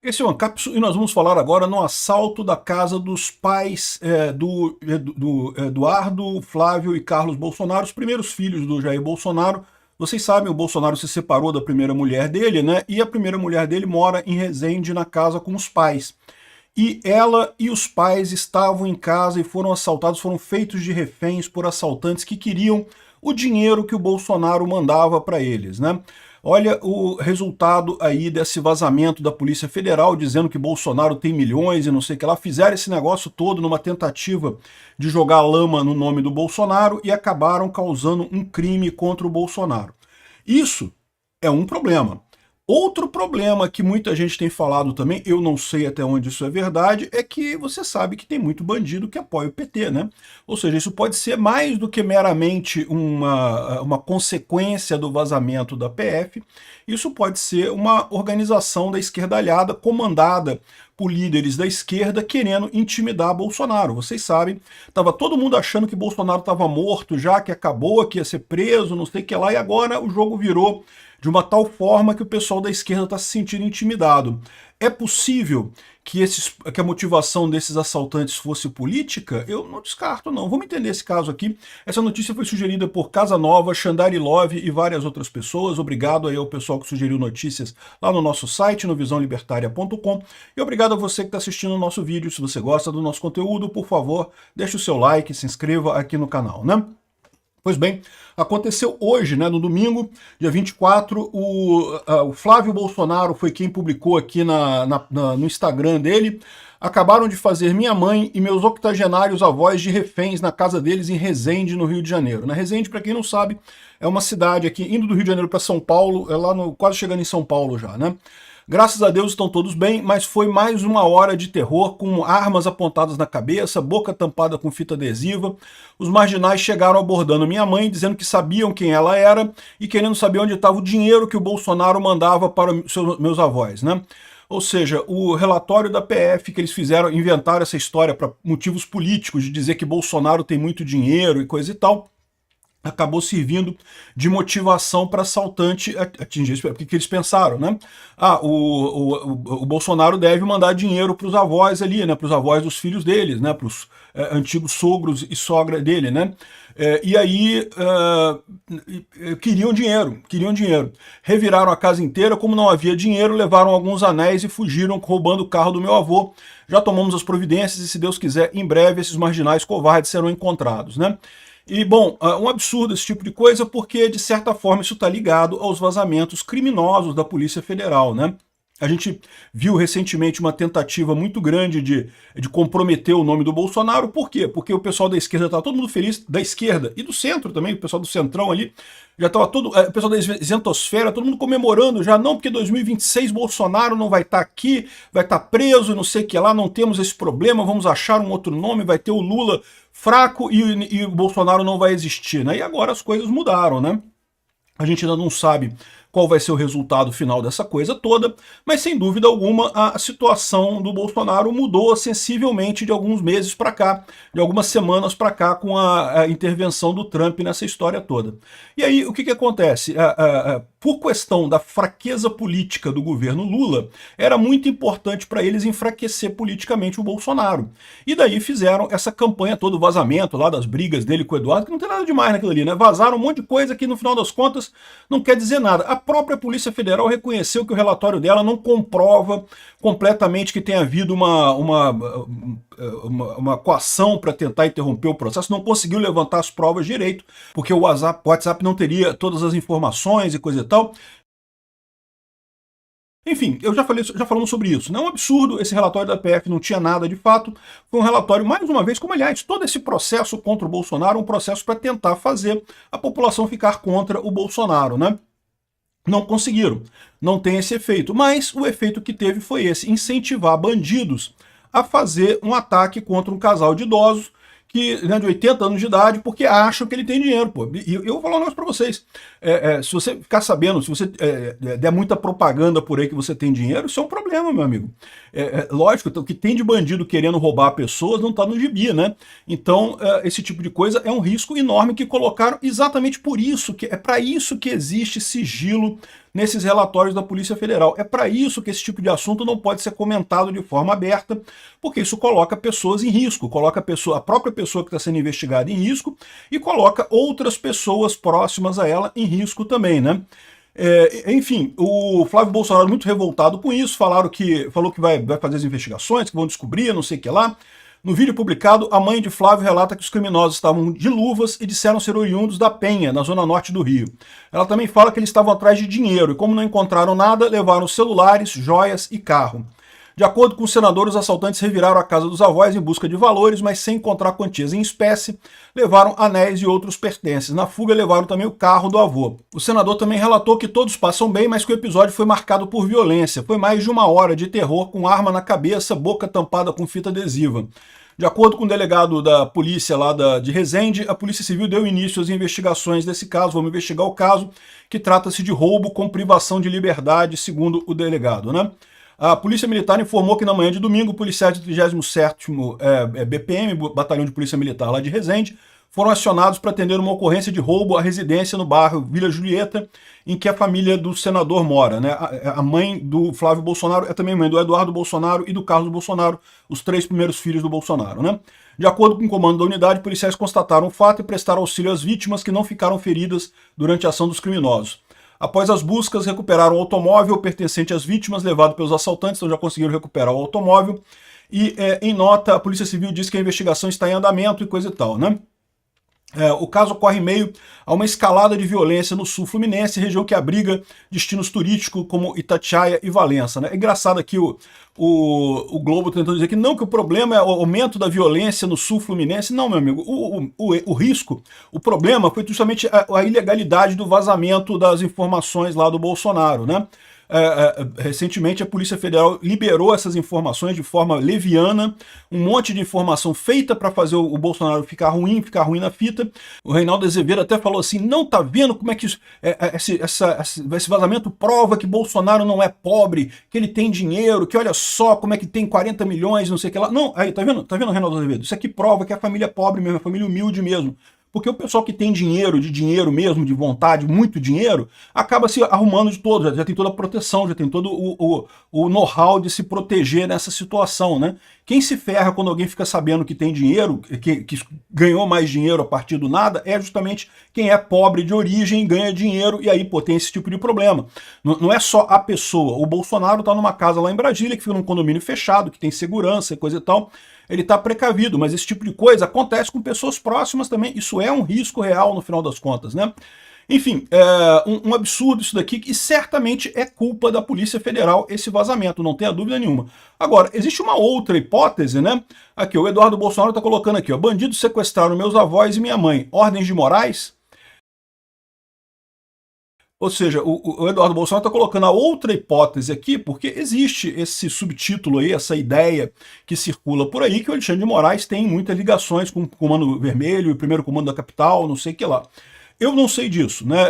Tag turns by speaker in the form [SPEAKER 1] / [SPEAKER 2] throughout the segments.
[SPEAKER 1] Esse é o Ancapso e nós vamos falar agora no assalto da casa dos pais do Eduardo, Flávio e Carlos Bolsonaro, os primeiros filhos do Jair Bolsonaro. Vocês sabem, o Bolsonaro se separou da primeira mulher dele, né? E a primeira mulher dele mora em Resende, na casa com os pais. E ela e os pais estavam em casa e foram assaltados, foram feitos de reféns por assaltantes que queriam o dinheiro que o Bolsonaro mandava para eles, né? Olha o resultado aí desse vazamento da Polícia Federal, dizendo que Bolsonaro tem milhões e não sei o que lá. Fizeram esse negócio todo numa tentativa de jogar lama no nome do Bolsonaro e acabaram causando um crime contra o Bolsonaro. Isso é um problema. Outro problema que muita gente tem falado também, eu não sei até onde isso é verdade, é que você sabe que tem muito bandido que apoia o PT, né? Ou seja, isso pode ser mais do que meramente uma consequência do vazamento da PF, isso pode ser uma organização da esquerdalhada comandada por líderes da esquerda querendo intimidar Bolsonaro. Vocês sabem, estava todo mundo achando que Bolsonaro estava morto já, que acabou, que ia ser preso, não sei o que lá, e agora o jogo virou de uma tal forma que o pessoal da esquerda está se sentindo intimidado. É possível que a motivação desses assaltantes fosse política? Eu não descarto, não. Vamos entender esse caso aqui. Essa notícia foi sugerida por Casanova, Xandari Love e várias outras pessoas. Obrigado aí ao pessoal que sugeriu notícias lá no nosso site, no visãolibertaria.com. E obrigado a você que está assistindo o nosso vídeo. Se você gosta do nosso conteúdo, por favor, deixe o seu like, se inscreva aqui no canal, né? Pois bem, aconteceu hoje, né, no domingo, dia 24, o Flávio Bolsonaro foi quem publicou aqui no Instagram dele: acabaram de fazer minha mãe e meus octogenários avós de reféns na casa deles em Resende, no Rio de Janeiro. Resende, para quem não sabe, é uma cidade aqui, indo do Rio de Janeiro para São Paulo, é lá quase chegando em São Paulo já, né? Graças a Deus estão todos bem, mas foi mais uma hora de terror, com armas apontadas na cabeça, boca tampada com fita adesiva. Os marginais chegaram abordando minha mãe, dizendo que sabiam quem ela era e querendo saber onde estava o dinheiro que o Bolsonaro mandava para meus avós, né? Ou seja, o relatório da PF que eles fizeram, inventaram essa história para motivos políticos, de dizer que Bolsonaro tem muito dinheiro e coisa e tal, acabou servindo de motivação para assaltante atingir isso. O que eles pensaram, né? O Bolsonaro deve mandar dinheiro para os avós ali, né? Para os avós dos filhos deles, né? Para os antigos sogros e sogra dele, né? E aí queriam dinheiro. Reviraram a casa inteira, como não havia dinheiro, levaram alguns anéis e fugiram roubando o carro do meu avô. Já tomamos as providências e, se Deus quiser, em breve esses marginais covardes serão encontrados, né? E, bom, um absurdo esse tipo de coisa, porque, de certa forma, isso está ligado aos vazamentos criminosos da Polícia Federal, né? A gente viu recentemente uma tentativa muito grande de comprometer o nome do Bolsonaro. Por quê? Porque o pessoal da esquerda estava todo mundo feliz, da esquerda e do centro também, o pessoal do centrão ali, já estava todo, o pessoal da isentosfera, todo mundo comemorando já, não, porque 2026 Bolsonaro não vai estar aqui, vai estar preso, não sei o que lá, não temos esse problema, vamos achar um outro nome, vai ter o Lula fraco e o Bolsonaro não vai existir, né? E agora as coisas mudaram, né? A gente ainda não sabe qual vai ser o resultado final dessa coisa toda, mas sem dúvida alguma a situação do Bolsonaro mudou sensivelmente de alguns meses para cá, de algumas semanas para cá, com a intervenção do Trump nessa história toda. E aí o que acontece? Por questão da fraqueza política do governo Lula, era muito importante para eles enfraquecer politicamente o Bolsonaro. E daí fizeram essa campanha toda, o vazamento lá das brigas dele com o Eduardo, que não tem nada demais naquilo ali, né? Vazaram um monte de coisa que no final das contas não quer dizer nada. A própria Polícia Federal reconheceu que o relatório dela não comprova completamente que tenha havido uma coação para tentar interromper o processo, não conseguiu levantar as provas direito, porque o WhatsApp não teria todas as informações e coisa e tal. Enfim, já falamos sobre isso. Não é um absurdo, esse relatório da PF não tinha nada de fato. Foi um relatório, mais uma vez, como aliás, todo esse processo contra o Bolsonaro, um processo para tentar fazer a população ficar contra o Bolsonaro, né? Não conseguiram, não tem esse efeito. Mas o efeito que teve foi esse: incentivar bandidos a fazer um ataque contra um casal de idosos de 80 anos de idade, porque acham que ele tem dinheiro, pô. E eu vou falar um negócio pra vocês. Se você ficar sabendo, se você der muita propaganda por aí que você tem dinheiro, isso é um problema, meu amigo. Lógico, o que tem de bandido querendo roubar pessoas não tá no gibi, né? Então, esse tipo de coisa é um risco enorme que colocaram exatamente por isso, que é para isso que existe sigilo nesses relatórios da Polícia Federal. É para isso que esse tipo de assunto não pode ser comentado de forma aberta, porque isso coloca pessoas em risco, coloca a própria pessoa que está sendo investigada em risco e coloca outras pessoas próximas a ela em risco também, né? Enfim, o Flávio Bolsonaro muito revoltado com isso, falou que vai fazer as investigações, que vão descobrir, não sei o que lá. No vídeo publicado, a mãe de Flávio relata que os criminosos estavam de luvas e disseram ser oriundos da Penha, na zona norte do Rio. Ela também fala que eles estavam atrás de dinheiro e, como não encontraram nada, levaram celulares, joias e carro. De acordo com o senador, os assaltantes reviraram a casa dos avós em busca de valores, mas sem encontrar quantias em espécie, levaram anéis e outros pertences. Na fuga, levaram também o carro do avô. O senador também relatou que todos passam bem, mas que o episódio foi marcado por violência. Foi mais de 1 hora de terror, com arma na cabeça, boca tampada com fita adesiva. De acordo com o delegado da polícia lá de Resende, a Polícia Civil deu início às investigações desse caso. Vamos investigar o caso, que trata-se de roubo com privação de liberdade, segundo o delegado, né? A Polícia Militar informou que na manhã de domingo, policiais do 37º BPM, Batalhão de Polícia Militar lá de Resende, foram acionados para atender uma ocorrência de roubo à residência no bairro Vila Julieta, em que a família do senador mora, né? A mãe do Flávio Bolsonaro é também mãe do Eduardo Bolsonaro e do Carlos Bolsonaro, os 3 primeiros filhos do Bolsonaro, né? De acordo com o comando da unidade, policiais constataram o fato e prestaram auxílio às vítimas que não ficaram feridas durante a ação dos criminosos. Após as buscas, recuperaram o automóvel pertencente às vítimas, levado pelos assaltantes, então já conseguiram recuperar o automóvel. E, em nota, a Polícia Civil diz que a investigação está em andamento e coisa e tal, né? O caso ocorre em meio a uma escalada de violência no sul fluminense, região que abriga destinos turísticos como Itatiaia e Valença, né? É engraçado aqui o Globo tentando dizer que não, que o problema é o aumento da violência no sul fluminense. Não, meu amigo, o risco, o problema foi justamente a ilegalidade do vazamento das informações lá do Bolsonaro, né? Recentemente a Polícia Federal liberou essas informações de forma leviana, um monte de informação feita para fazer o Bolsonaro ficar ruim na fita. O Reinaldo Azevedo até falou assim, não tá vendo como é que esse vazamento prova que Bolsonaro não é pobre, que ele tem dinheiro, que olha só como é que tem 40 milhões, não sei o que lá. Não, aí, tá vendo, Reinaldo Azevedo? Isso aqui prova que a família é pobre mesmo, a família humilde mesmo. Porque o pessoal que tem dinheiro, de dinheiro mesmo, de vontade, muito dinheiro, acaba se arrumando de todo, já tem toda a proteção, já tem todo o know-how de se proteger nessa situação, né? Quem se ferra quando alguém fica sabendo que tem dinheiro, que ganhou mais dinheiro a partir do nada, é justamente quem é pobre de origem, ganha dinheiro e aí, pô, tem esse tipo de problema. Não é só a pessoa. O Bolsonaro tá numa casa lá em Brasília, que fica num condomínio fechado, que tem segurança e coisa e tal. Ele está precavido, mas esse tipo de coisa acontece com pessoas próximas também. Isso é um risco real no final das contas, né? Enfim, um absurdo isso daqui, e certamente é culpa da Polícia Federal esse vazamento, não tenha dúvida nenhuma. Agora, existe uma outra hipótese, né? Aqui, o Eduardo Bolsonaro está colocando aqui, ó, bandidos sequestraram meus avós e minha mãe. Ordens de Moraes? Ou seja, o Eduardo Bolsonaro está colocando a outra hipótese aqui, porque existe esse subtítulo aí, essa ideia que circula por aí, que o Alexandre de Moraes tem muitas ligações com o Comando Vermelho e o primeiro comando da capital, não sei o que lá. Eu não sei disso, né?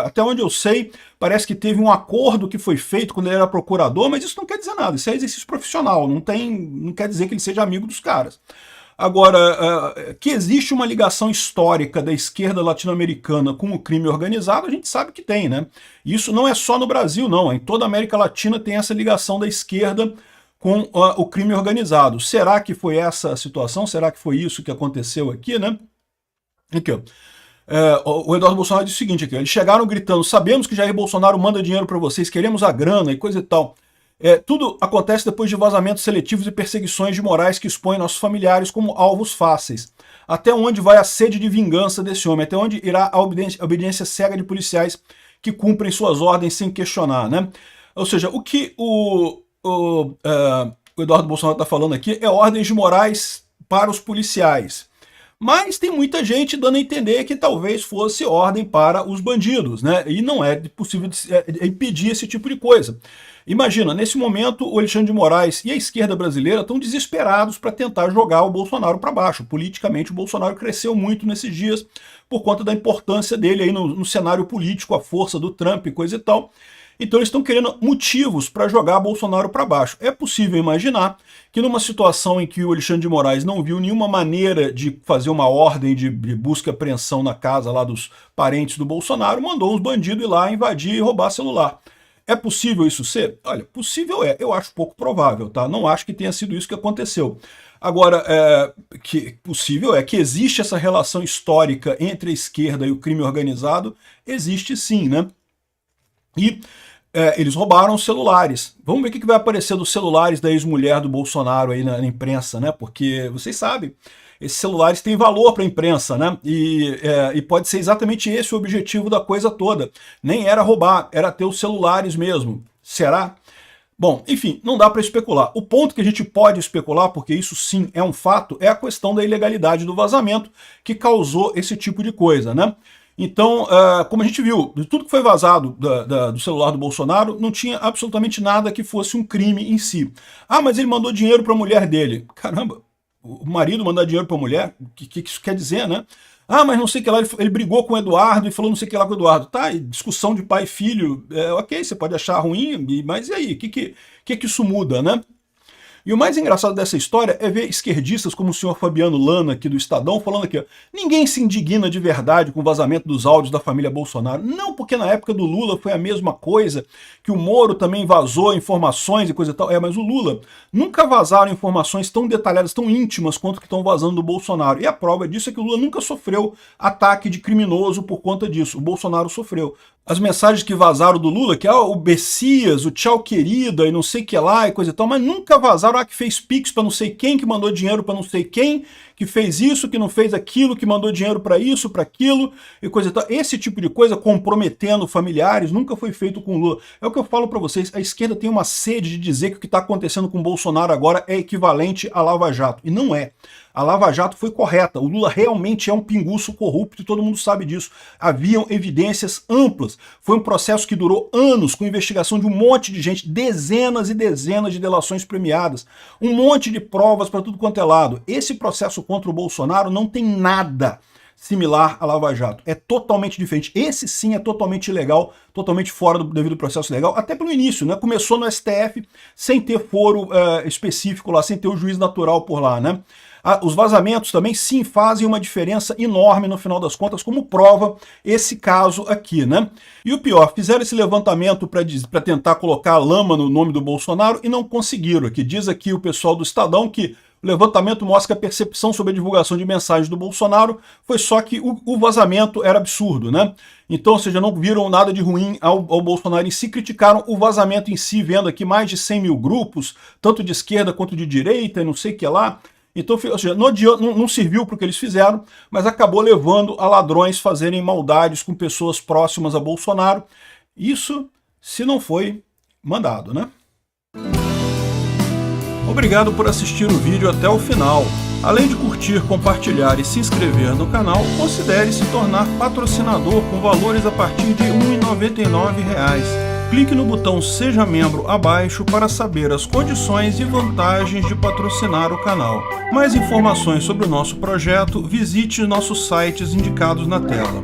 [SPEAKER 1] Até onde eu sei, parece que teve um acordo que foi feito quando ele era procurador, mas isso não quer dizer nada, isso é exercício profissional, não quer dizer que ele seja amigo dos caras. Agora, que existe uma ligação histórica da esquerda latino-americana com o crime organizado, a gente sabe que tem, né? Isso não é só no Brasil, não. Em toda a América Latina tem essa ligação da esquerda com o crime organizado. Será que foi essa a situação? Será que foi isso que aconteceu aqui, né? Aqui, ó. O Eduardo Bolsonaro disse o seguinte aqui, eles chegaram gritando, sabemos que Jair Bolsonaro manda dinheiro para vocês, queremos a grana e coisa e tal. Tudo acontece depois de vazamentos seletivos e perseguições de Moraes que expõem nossos familiares como alvos fáceis. Até onde vai a sede de vingança desse homem? Até onde irá a obediência cega de policiais que cumprem suas ordens sem questionar, né? Ou seja, o que o Eduardo Bolsonaro está falando aqui é ordens de Moraes para os policiais. Mas tem muita gente dando a entender que talvez fosse ordem para os bandidos, né? E não é possível impedir esse tipo de coisa. Imagina, nesse momento, o Alexandre de Moraes e a esquerda brasileira estão desesperados para tentar jogar o Bolsonaro para baixo. Politicamente, o Bolsonaro cresceu muito nesses dias por conta da importância dele aí no cenário político, a força do Trump e coisa e tal. Então eles estão querendo motivos para jogar Bolsonaro para baixo. É possível imaginar que numa situação em que o Alexandre de Moraes não viu nenhuma maneira de fazer uma ordem de busca e apreensão na casa lá dos parentes do Bolsonaro, mandou uns bandidos ir lá invadir e roubar celular. É possível isso ser? Olha, possível é. Eu acho pouco provável, tá? Não acho que tenha sido isso que aconteceu. Agora, que possível é que existe essa relação histórica entre a esquerda e o crime organizado, existe sim, né? E eles roubaram celulares. Vamos ver o que vai aparecer dos celulares da ex-mulher do Bolsonaro aí na imprensa, né? Porque vocês sabem, esses celulares têm valor para a imprensa, né? E pode ser exatamente esse o objetivo da coisa toda. Nem era roubar, era ter os celulares mesmo. Será? Bom, enfim, não dá para especular. O ponto que a gente pode especular, porque isso sim é um fato, é a questão da ilegalidade do vazamento que causou esse tipo de coisa, né? Então, como a gente viu, de tudo que foi vazado do celular do Bolsonaro, não tinha absolutamente nada que fosse um crime em si. Ah, mas ele mandou dinheiro para a mulher dele. Caramba, o marido mandar dinheiro para a mulher? O que isso quer dizer, né? Ah, mas não sei o que lá, ele brigou com o Eduardo e falou não sei o que lá com o Eduardo. Tá, discussão de pai e filho, ok, você pode achar ruim, mas e aí? O que isso muda, né? E o mais engraçado dessa história é ver esquerdistas como o senhor Fabiano Lana, aqui do Estadão, falando aqui, ó, ninguém se indigna de verdade com o vazamento dos áudios da família Bolsonaro. Não, porque na época do Lula foi a mesma coisa, que o Moro também vazou informações e coisa e tal. Mas o Lula nunca vazaram informações tão detalhadas, tão íntimas quanto que estão vazando do Bolsonaro. E a prova disso é que o Lula nunca sofreu ataque de criminoso por conta disso. O Bolsonaro sofreu. As mensagens que vazaram do Lula, que o Bessias, o tchau querida e não sei o que lá e coisa e tal, mas nunca vazaram que fez pix para não sei quem, que mandou dinheiro para não sei quem, que fez isso, que não fez aquilo, que mandou dinheiro para isso, para aquilo e coisa e tal. Esse tipo de coisa comprometendo familiares nunca foi feito com o Lula. É o que eu falo para vocês, a esquerda tem uma sede de dizer que o que está acontecendo com o Bolsonaro agora é equivalente à Lava Jato. E não é. A Lava Jato foi correta, o Lula realmente é um pinguço corrupto e todo mundo sabe disso. Haviam evidências amplas. Foi um processo que durou anos, com investigação de um monte de gente, dezenas e dezenas de delações premiadas, um monte de provas para tudo quanto é lado. Esse processo contra o Bolsonaro não tem nada similar à Lava Jato. É totalmente diferente. Esse sim é totalmente ilegal, totalmente fora do devido processo legal, até pelo início, né? Começou no STF sem ter foro específico lá, sem ter o juiz natural por lá, né? Os vazamentos também sim fazem uma diferença enorme no final das contas, como prova esse caso aqui, né? E o pior, fizeram esse levantamento para tentar colocar lama no nome do Bolsonaro e não conseguiram. Que diz aqui o pessoal do Estadão que o levantamento mostra que a percepção sobre a divulgação de mensagens do Bolsonaro foi só que o vazamento era absurdo, né? Então, ou seja, não viram nada de ruim ao Bolsonaro em si, criticaram o vazamento em si, vendo aqui mais de 100 mil grupos, tanto de esquerda quanto de direita e não sei o que lá. Então, ou seja, não serviu para o que eles fizeram, mas acabou levando a ladrões fazerem maldades com pessoas próximas a Bolsonaro. Isso se não foi mandado, né? Obrigado por assistir o vídeo até o final. Além de curtir, compartilhar e se inscrever no canal, considere se tornar patrocinador com valores a partir de R$ 1,99. Clique no botão Seja Membro abaixo para saber as condições e vantagens de patrocinar o canal. Mais informações sobre o nosso projeto, visite nossos sites indicados na tela.